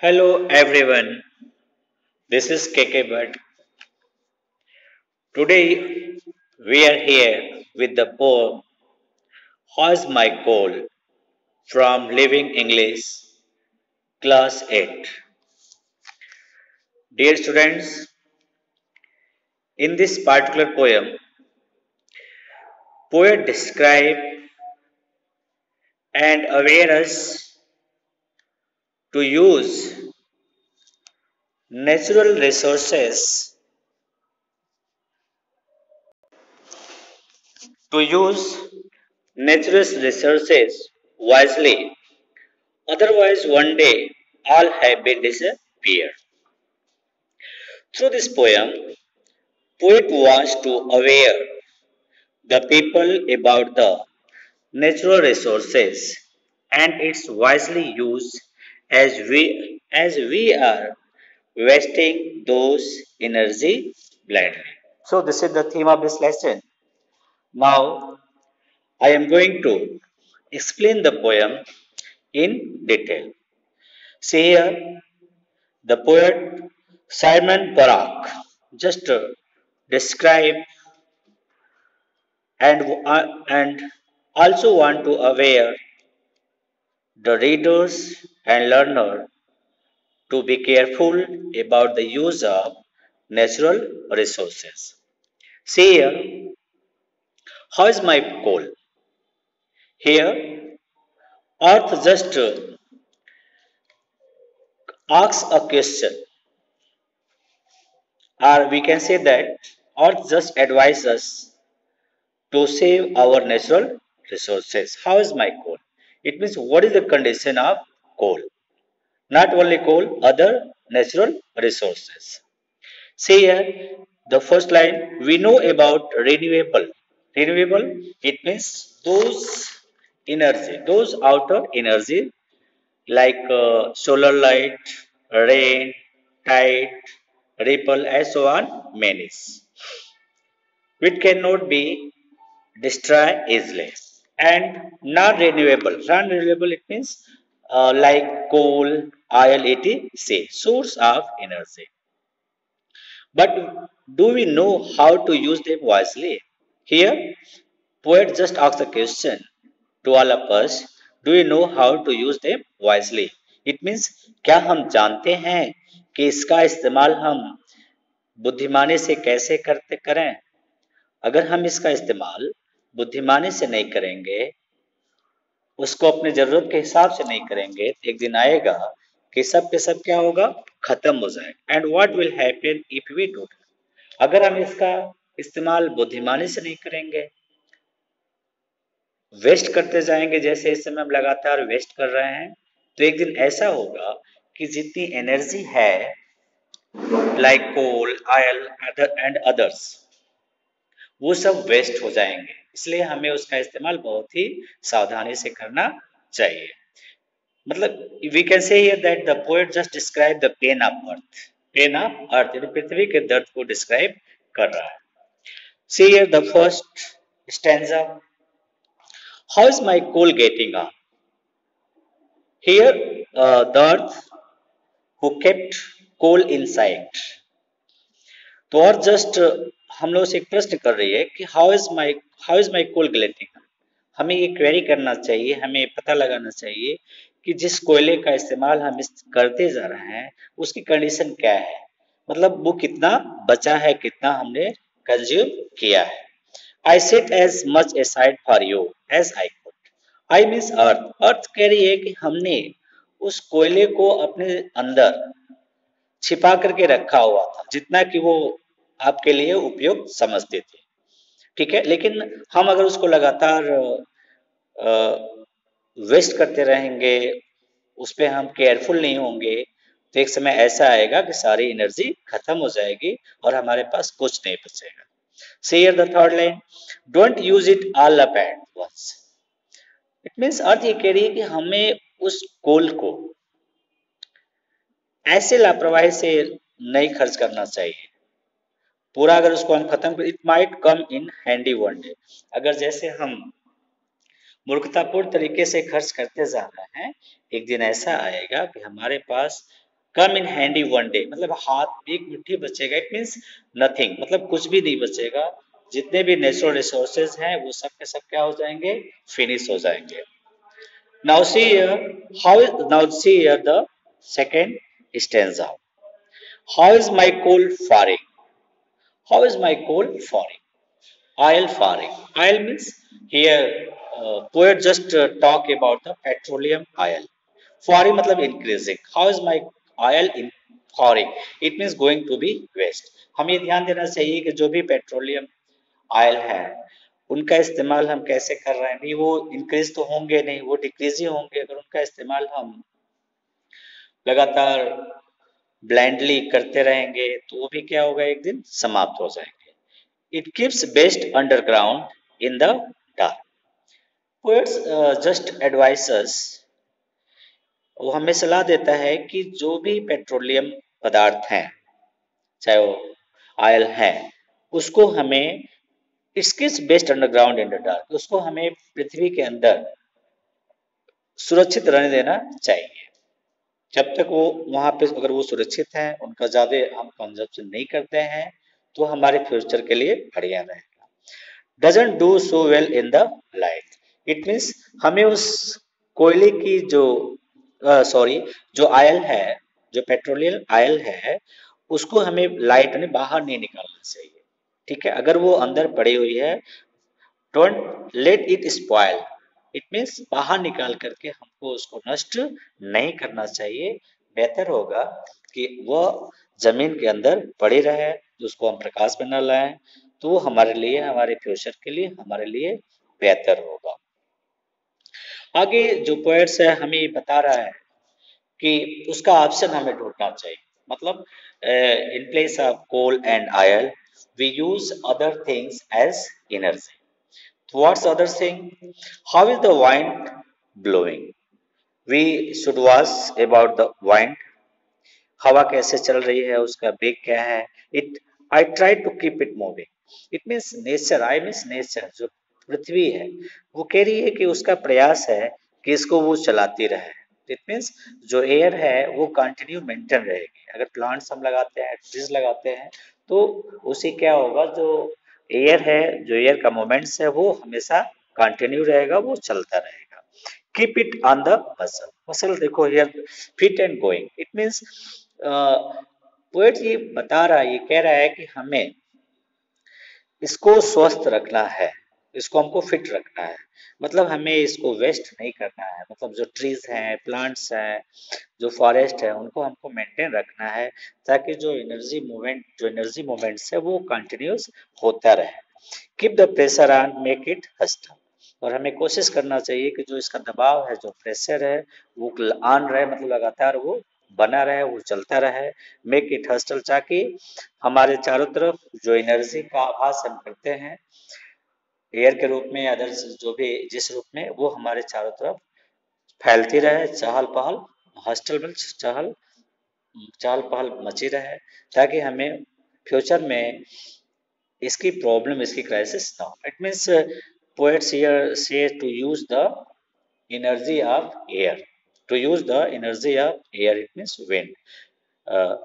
Hello everyone, this is KK Bhatt. Today we are here with the poem How's My Coal from Living English, Class 8. Dear students, in this particular poem, poet describe and aware us to use natural resources to use natural resources wisely. Otherwise, one day all have been disappear. Through this poem, poet wants to aware the people about the natural resources and its wisely use as we are wasting those energy blindly. So this is the theme of this lesson. Now I am going to explain the poem in detail. See here the poet Simon Barak just describe and also want to aware the readers and learner to be careful about the use of natural resources. See here, how is my coal? Here, Earth just asks a question, or we can say that Earth just advises us to save our natural resources. How is my coal? It means what is the condition of coal? Not only coal, other natural resources. See here, the first line, we know about renewable. Renewable, it means those outer energy like solar light, rain, tide, ripple, and so on, many, which cannot be destroyed easily. And non-renewable. Non-renewable, it means like coal, oil, etc. Source of energy. But do we know how to use them wisely? Here, poet just asks a question to all of us. Do we know how to use them wisely? It means क्या हम जानते हैं कि इसका इस्तेमाल हम बुद्धिमानी से कैसे करते करें? अगर हम इसका इस्तेमाल बुद्धिमानी से नहीं करेंगे, उसको अपने जरूरत के हिसाब से नहीं करेंगे, तो एक दिन आएगा कि सब के सब क्या होगा? खत्म हो जाएगा. And what will happen if we do? अगर हम इसका इस्तेमाल बुद्धिमानी से नहीं करेंगे, वेस्ट करते जाएंगे जैसे इस समय हम लगातार वेस्ट कर रहे हैं, तो एक दिन ऐसा होगा कि जितनी एनर्जी है like coal, oil and others, वो सब वेस्ट हो जाएंगे. इसलिए हमें उसका इस्तेमाल बहुत ही सावधानी से करना चाहिए. मतलब we can see here that the poet just describe the pain of earth यानी पृथ्वी के दर्द को डिस्क्राइब कर रहा है. See here the first stanza, how is my coal getting on? Here the earth who kept coal inside. तो और जस्ट हम लोग से एक प्रश्न कर रही है कि how is my coal getting. हमें ये क्वेरी करना चाहिए, हमें पता लगाना चाहिए कि जिस कोयले का इस्तेमाल हम करते जा रहे हैं उसकी कंडीशन क्या है, मतलब वो कितना बचा है, कितना हमने कंज्यूम किया है. I set as much aside for you as I could. I means अर्थ कह रही है कि हमने उस कोयले को अपने अंदर छिपा करके रखा हुआ था जितना कि वो आपके लिए उपयोग समझते थे. ठीक है, लेकिन हम अगर उसको लगातार वेस्ट करते रहेंगे, उस पर हम केयरफुल नहीं होंगे, तो एक समय ऐसा आएगा कि सारी एनर्जी खत्म हो जाएगी और हमारे पास कुछ नहीं बचेगा. See here the third line, don't use it all up at once. It means earth ये कह रही है कि हमें उस कोल को ऐसे लापरवाही से नहीं खर्च करना चाहिए. पूरा अगर उसको हम खत्म कर, it might come in handy one day. अगर जैसे हम मूर्खतापूर्ण तरीके से खर्च करते जा रहे हैं, एक दिन ऐसा आएगा कि हमारे पास कम इन हैंडी वन डे, मतलब हाथ एक मुट्ठी बचेगा, इट मीन्स नथिंग, मतलब कुछ भी नहीं बचेगा। जितने भी नेचुरल रिसोर्सेज हैं वो सब के सब क्या हो जाएंगे, फिनिश हो जाएंगे। Now see here, now see here the second stanza. How is my coal faring? How is my coal faring? Oil faring. Oil means here poet just talk about the petroleum oil. Faring मतलब increasing. How is my oil in faring? It means going to be waste. हमें ध्यान देना चाहिए कि जो भी petroleum oil है उनका इस्तेमाल हम कैसे कर रहे हैं, नहीं वो इंक्रीज तो होंगे नहीं, वो डिक्रीज ही होंगे। अगर उनका इस्तेमाल हम लगातार ब्लाइंडली करते रहेंगे तो वो भी क्या होगा, एक दिन समाप्त हो जाएंगे। It keeps best underground in the dark. Poets just advisers, वो हमें सलाह देता है कि जो भी पेट्रोलियम पदार्थ हैं, चाहे वो ऑयल है, उसको हमें इसके best underground in the dark, उसको हमें पृथ्वी के अंदर सुरक्षित रहने देना चाहिए। जब तक वो वहां पे अगर वो सुरक्षित हैं, उनका ज्यादा हम कंजप्शन नहीं करते हैं, तो हमारे फ्यूचर के लिए बढ़िया रहेगा। Doesn't do so well in the light, it means हमें उस कोयले की जो सॉरी जो ऑयल है, जो पेट्रोलियम ऑयल है, उसको हमें लाइट में बाहर नहीं निकालना चाहिए। ठीक है, अगर वो अंदर पड़ी हुई है, don't let it spoil, it means बाहर निकाल करके हमको उसको नष्ट नहीं करना चाहिए। बेहतर होगा कि वह जमीन के अंदर पड़ी रहे, उसको हम प्रकाश में न लाएं, तो वो हमारे लिए, हमारे फ्यूचर के लिए, हमारे लिए बेहतर होगा। आगे जो पोएट्स है हमें ये बता रहा है कि उसका ऑप्शन हमें ढूंढना चाहिए। मतलब in place of coal and oil we use other things as energy. What's other thing? How is the wind blowing? We should ask about the wind. हवा कैसे चल रही है, उसका वेग क्या है। It I try to keep it moving, it means nature, I means nature, जो पृथ्वी है वो कह रही है कि उसका प्रयास है कि इसको वो चलाती रहे। इट मीन्स जो एयर है वो कंटिन्यू मेंटेन रहेगी। अगर प्लांट्स हम लगाते हैं, ट्रीज लगाते हैं, तो उसे क्या होगा, जो एयर है, जो एयर का मोमेंट्स है वो हमेशा कंटिन्यू रहेगा, वो चलता रहेगा। Keep it on the muscle, muscle देखो here fit and going, it means poet ये बता रहा है, ये कह रहा है कि हमें इसको स्वस्थ रखना है, इसको हमको फिट रखना है। मतलब हमें इसको वेस्ट नहीं करना है, मतलब जो ट्रीज हैं, प्लांट्स हैं, जो फॉरेस्ट है, उनको हमको मेंटेन रखना है, ताकि जो एनर्जी मूवमेंट्स है वो कंटिन्यूस होता रहे। Keep the pressure on, make it hostel, और हमें कोशिश करना चाहिए कि जो इसका दबाव है, जो प्रेशर है, वो ऑन रहे, मतलब लगातार वो बना रहे, वो चलता रहे। मेक इट हस्टल, ताकि हमारे चारों तरफ जो एनर्जी का आभास हम करते हैं एयर के रूप में, अदर्स जो भी जिस रूप में, वो हमारे चारों तरफ फैलती रहे, चहल पहल, हस्टल में चहल चहल पहल मची रहे, ताकि हमें फ्यूचर में इसकी प्रॉब्लम, इसकी क्राइसिस ना हो। It means poets here say to use the energy of air, to use the energy of air, it means wind, uh,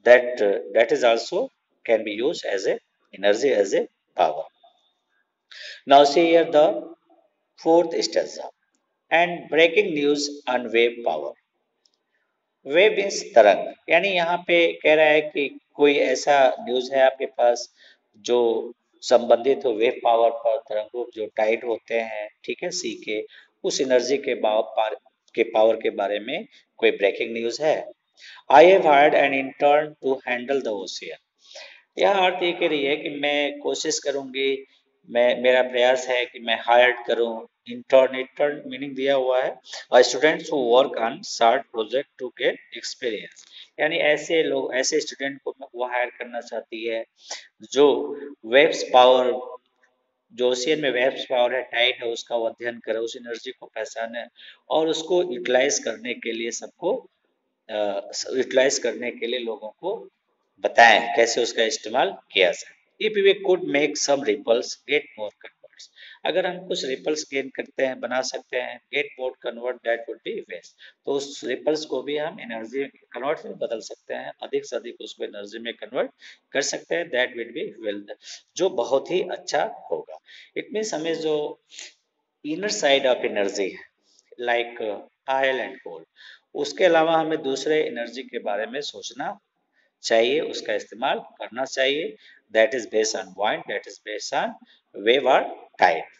that is also can be used as a energy, as a power. Now see here the fourth stanza, and breaking news on wave power. Wave means तरंग, यानी यहाँ पे कह रहा है कि कोई ऐसा न्यूज है आपके पास जो संबंधित हो वेव पावर पर, तरंगों जो टाइड होते हैं, ठीक है, सी के, उस एनर्जी के पावर के बारे में कोई ब्रेकिंग न्यूज है। I have hired an intern to handle the ocean, यह अर्थ ये कह रही है कि मैं कोशिश करूंगी, मैं मेरा प्रयास है कि मैं हायर्ड करूं, इंटर्न, इंटर्न मीनिंग दिया हुआ है, और students who work on short project to get experience, यानी ऐसे लोग, ऐसे स्टूडेंट को वो हायर करना चाहती है जो वेव्स पावर, जो ओशियन में वेव्स पावर है, टाइड है, उसका वो अध्ययन करे, उस एनर्जी को पहचाने और उसको यूटिलाइज करने के लिए सबको यूटिलाइज करने के लिए लोगों को बताएं कैसे उसका इस्तेमाल किया जाए। If we could make some ripples get more converts, अगर हम कुछ रिपल्स गेन करते हैं, बना सकते हैं, get mode convert that would be waste, तो उस रिपल्स को भी हम एनर्जी कन्वर्ट में बदल सकते हैं, अधिक से अधिक उसको एनर्जी में कन्वर्ट कर सकते हैं, दैट विल बी वेल्थ, जो बहुत ही अच्छा होगा। इट मीन्स हमें जो इनर साइड ऑफ एनर्जी है लाइक ऑयल एंड कोल, उसके अलावा हमें दूसरे एनर्जी के बारे में सोचना चाहिए, उसका इस्तेमाल करना चाहिए, that is based on point, that is based on wave or tide.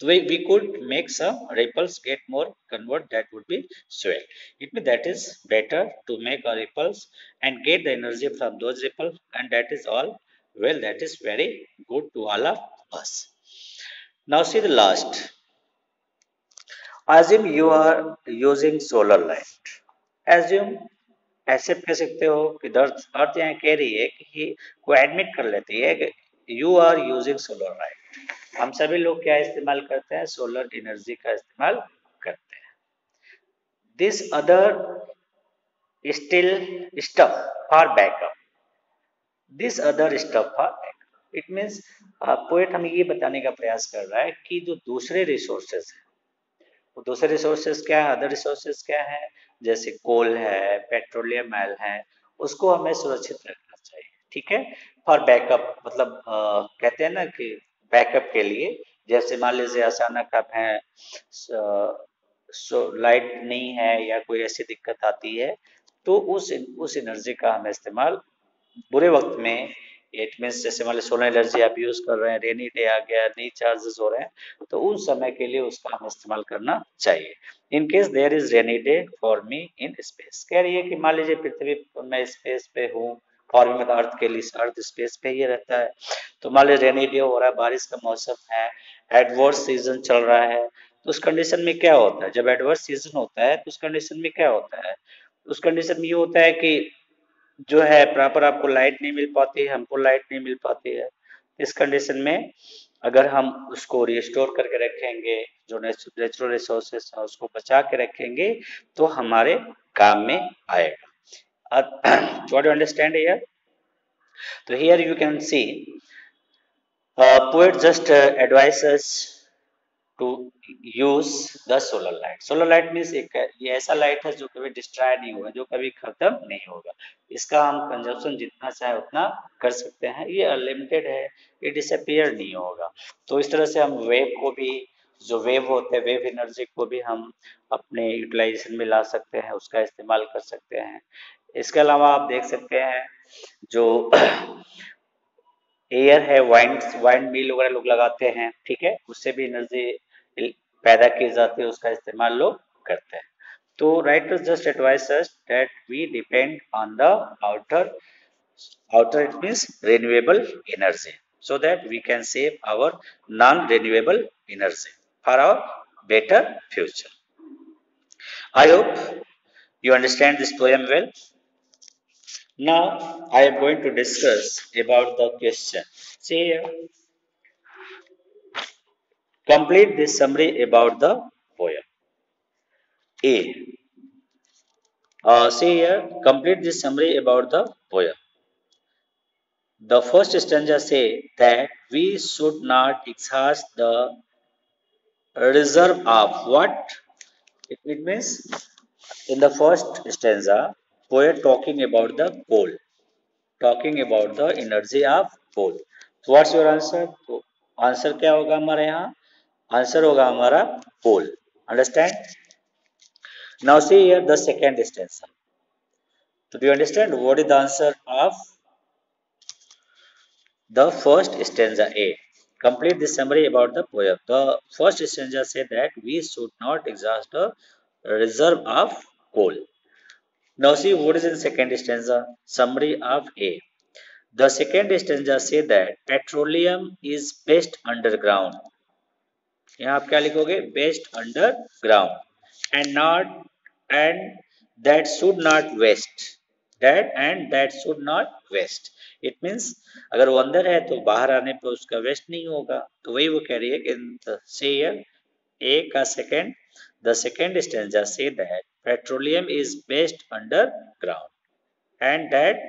So we could make some ripples get more convert, that would be swell. It means that is better to make a ripples and get the energy from those ripples, and that is all well, that is very good to all of us. Now see the last. Assume you are using solar light. Assume ऐसे कह सकते हो कि अर्थ यहाँ कह रही है कि को एडमिट कर लेती है कि you are using solar light. हम सभी लोग क्या इस्तेमाल करते हैं? सोलर एनर्जी का इस्तेमाल करते हैं। This other still stuff for backup, this other stuff for backup, it means poet हमें ये बताने का प्रयास कर रहा है कि जो दूसरे रिसोर्सेज हैं, वो दूसरे रिसोर्सेज क्या है, अदर रिसोर्सेज क्या है, जैसे कोल है, पेट्रोलियम ऑयल है, उसको हमें सुरक्षित रखना चाहिए, ठीक है। फॉर बैकअप मतलब कहते हैं ना कि बैकअप के लिए, जैसे मान लीजिए अचानक आप हैं लाइट नहीं है या कोई ऐसी दिक्कत आती है, तो उस एनर्जी का हमें इस्तेमाल बुरे वक्त में, इट मीन्स जैसे मान लीजिए सोलर एनर्जी आप यूज कर रहे हैं, रेनी डे आ गया, नहीं चार्जेस हो रहे हैं, तो उस समय के लिए उसका हम इस्तेमाल करना चाहिए। In case there is rainy day for me in space, कह रही है कि मान लीजिए पृथ्वी मैं स्पेस पे हूँ, फॉर मी मतलब अर्थ के लिए, अर्थ स्पेस पे ही रहता है, तो मान लीजिए रेनी डे हो रहा है, बारिश का मौसम है, एडवर्स सीजन चल रहा है, तो उस कंडीशन में क्या होता है, जब एडवर्स सीजन होता है तो उस कंडीशन में क्या होता है, उस कंडीशन में ये होता है कि जो है प्रॉपर आपको लाइट नहीं मिल पाती है, हमको लाइट नहीं मिल पाती है। इस कंडीशन में अगर हम उसको रिस्टोर करके रखेंगे, जो नेचुरल रिसोर्सेस है उसको बचा के रखेंगे, तो हमारे काम में आएगा। What you understand here? तो here you can see poet just advises to use the solar light. Solar light means एक ये ऐसा लाइट है जो कभी डिस्ट्रॉय नहीं होगा, जो कभी खत्म नहीं होगा, इसका हम कंजप्शन जितना चाहे उतना कर सकते हैं, ये अनलिमिटेड है, ये डिसअपियर नहीं होगा। तो इस तरह से हम वेव को भी, जो वेव होते हैं, वेव एनर्जी को भी हम अपने यूटिलाइजेशन में ला सकते हैं, उसका इस्तेमाल कर सकते हैं। इसके अलावा आप देख सकते हैं जो एयर है, वाइंड मिल वगैरह लोग लगाते हैं, ठीक है, उससे भी एनर्जी पैदा की जाती है, उसका इस्तेमाल लोग करते हैं। तो writers just advise us that we depend on the outer it means renewable energy, so that we can save our non renewable energy for our better future. I hope you understand this poem well. Now I am going to discuss about the question. See here, complete this summary about the poem. A. See here, complete this summary about the poem. The first stanza say that we should not exhaust the reserve of what? It means in the first stanza, poet talking about the coal, talking about the energy of coal. So what's your answer? तो answer क्या होगा हमारे यहाँ? Answer होगा हमारा coal. Understand? Now see here the second stanza. So do you understand what is the answer of the first stanza A? Complete the summary about the poem. The first stanza said that we should not exhaust the reserve of coal. Now see what is in second stanza. Summary of A. The second stanza say that petroleum is best underground. यहाँ आप क्या लिखोगे? Best underground and not and that should not waste. That should not waste. It means अगर वो अंदर है तो बाहर आने पर उसका वेस्ट नहीं होगा, तो वही वो कह रही है कि say here A का second, the second stanza say that petroleum is best underground and that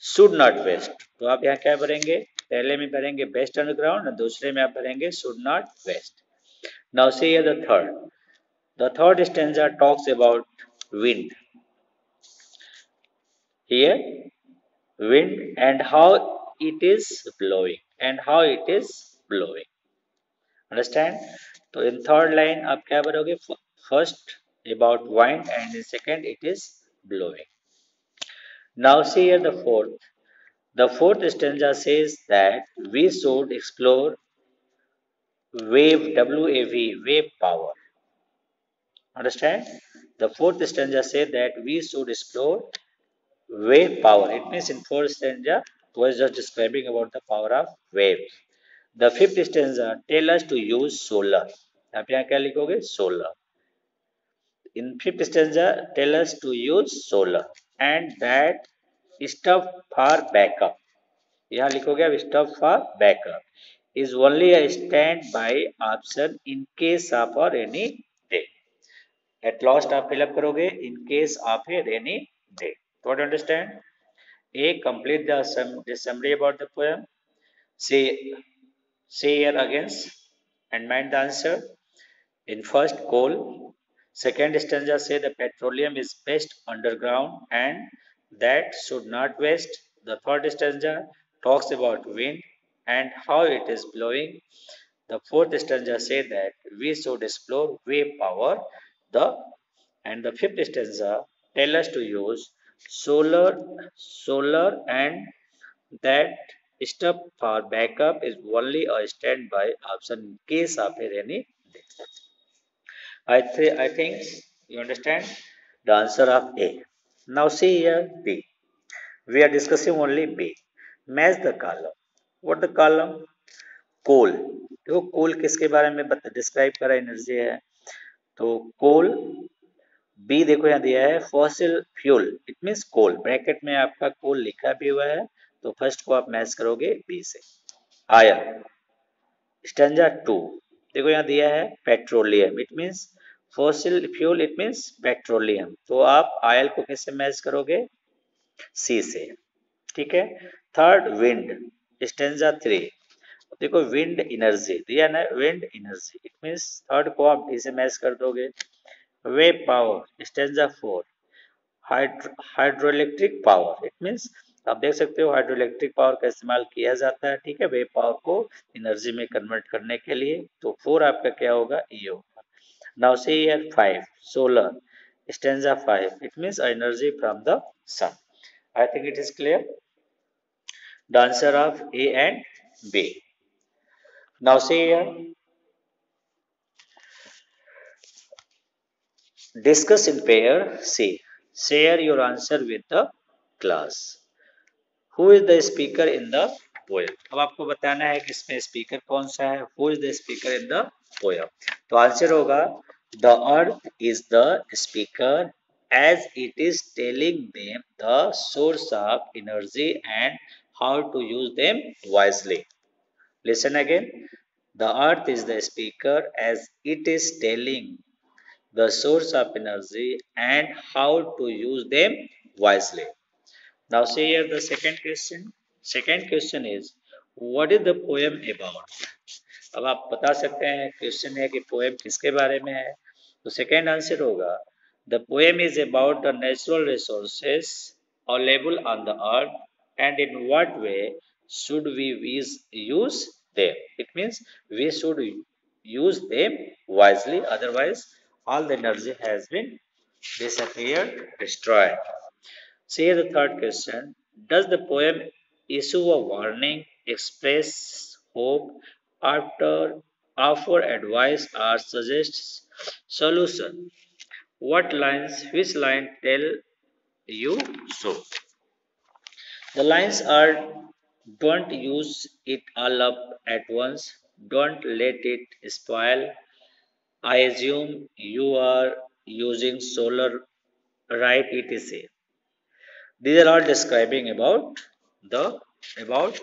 should not waste. तो आप यहाँ क्या भरेंगे? पहले में भरेंगे बेस्ट अंडरग्राउंड और दूसरे में आप भरेंगे should not waste. Now see here the third. The third stanza talks about wind. Here, wind and how it is blowing and how it is blowing. Understand? So in third line, आप क्या भरोगे? First about wind and in second it is blowing. Now see here the fourth. The fourth stanza says that we should explore wave, W-A-V, wave power. Understand? The fourth stanza says that we should explore wave power. It means in fourth stanza was just describing about the power of waves. The fifth stanza tell us to use solar. आप यहाँ क्या लिखोगे? Solar. In fifth stanza tell us to use solar and that stuff for backup. यहाँ लिखोगे आप stuff for backup is only a standby option in case of a rainy day. At last आप fill up करोगे in case of a rainy day. What do you understand? A. Complete the summary about the poem. Say, say here against and mind the answer. In first, coal. Second stanza say the petroleum is best underground and that should not waste. The third stanza talks about wind and how it is blowing. The fourth stanza say that we should explore wave power. The and the fifth stanza tell us to use solar and that stuff for backup is only a standby option in case of a rainy day. I think you understand the answer of A. Now see here B. We are discussing only B. Match the column. What the column? कोल. देखो कोल किसके बारे में describe करा energy है. तो कोल B देखो यहाँ दिया है fossil fuel. It means coal. Bracket में आपका कोल लिखा भी हुआ है तो फर्स्ट को आप मैच करोगे बी से. आयरन. स्टैंजा 2 देखो यहाँ दिया है petroleum. It means fossil fuel. It means petroleum. तो आप आयल को कैसे मैच करोगे? सी से. ठीक है. Third wind. स्टैंजा 3 देखो विंड एनर्जी दिया ना. Wind energy. It means third को आप डी से मैच कर दोगे. Wave power. Stanza 4 hydroelectric power. It means आप देख सकते हो हाइड्रोइलेक्ट्रिक पावर का इस्तेमाल किया जाता है. ठीक है. वेव पावर को एनर्जी में कन्वर्ट करने के लिए. तो 4 आपका क्या होगा? ई होगा. Now see here 5 solar. Stanza 5 it means energy from the sun. I think it is clear. The answer of A and B. Now see here discuss in pair. C. Share your answer with the class. Who is the speaker in the poem? अब आपको बताना है कि इसमें speaker कौन सा है. Who is the speaker in the poem? तो आंसर होगा the earth is the speaker as it is telling them the source of energy and how to use them wisely. Listen again. The earth is the speaker as it is telling the source of energy and how to use them wisely. Now see here the second question. Second question is what is the poem about? अब आप बता सकते हैं question है कि poem किसके बारे में है. तो सेकेंड आंसर होगा the poem is about the natural resources available on the earth and in what way should we use them. It means we should use them wisely, otherwise all the energy has been disappeared, destroyed. See the third question. Does the poem issue a warning, express hope, after offer advice or suggests solution? Which line tell you so? The lines are don't use it all up at once, don't let it spoil. I assume you are using solar right etc. These are all describing the about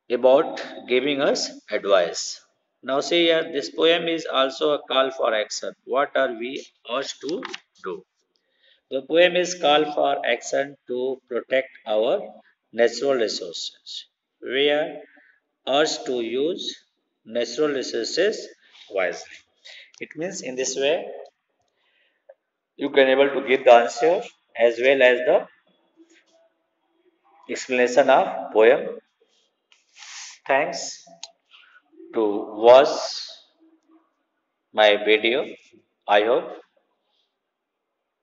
about giving us advice. Now see here, this poem is also a call for action. What are we urged to do? The poem is call for action to protect our natural resources. We are urged to use natural resources wisely. It means in this way you can able to give the answer as well as the explanation of poem. Thanks to watch my video. I hope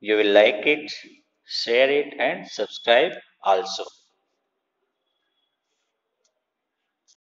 you will like it, share it and subscribe also.